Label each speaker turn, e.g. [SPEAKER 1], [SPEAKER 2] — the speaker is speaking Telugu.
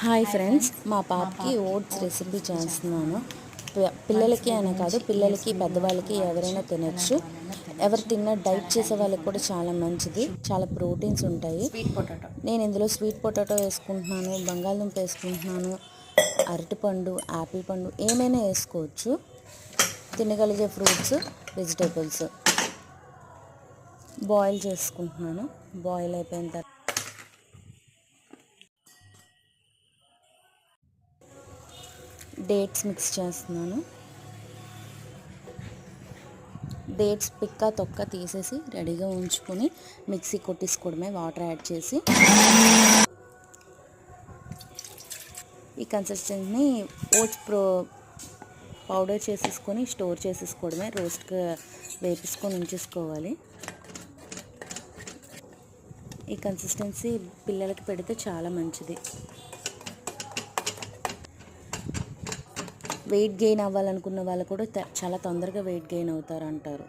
[SPEAKER 1] హాయ్ ఫ్రెండ్స్, మా పాపకి ఓట్స్ రెసిపీ చేస్తున్నాను. పిల్లలకి అనే కాదు, పిల్లలకి పెద్దవాళ్ళకి ఎవరైనా తినచ్చు. ఎవరు తిన్న డైట్ చేసే వాళ్ళకి కూడా చాలా మంచిది. చాలా ప్రోటీన్స్ ఉంటాయి. నేను ఇందులో స్వీట్ పొటాటో వేసుకుంటున్నాను, బంగాళదుంప వేసుకుంటున్నాను, అరటిపండు, యాపిల్ పండు ఏమైనా వేసుకోవచ్చు. తినగలిగే ఫ్రూట్స్, వెజిటేబుల్స్ బాయిల్ చేసుకుంటున్నాను. బాయిల్ అయిపోయిన తర్వాత డేట్స్ మిక్స్ చేస్తున్నాను. డేట్స్ పిక్క తొక్క తీసేసి రెడీగా ఉంచుకొని మిక్సీ కొట్టేసుకోవడమే, వాటర్ యాడ్ చేసి. ఈ కన్సిస్టెన్సీని ఓట్స్ పౌడర్ చేసేసుకొని స్టోర్ చేసేసుకోవడమే. రోస్ట్గా వేపించుకొని ఉంచేసుకోవాలి. ఈ కన్సిస్టెన్సీ పిల్లలకి పెడితే చాలా మంచిది. వెయిట్ గెయిన్ అవ్వాలనుకున్న వాళ్ళు కూడా చాలా తొందరగా వెయిట్ గెయిన్ అవుతారు అంటారు.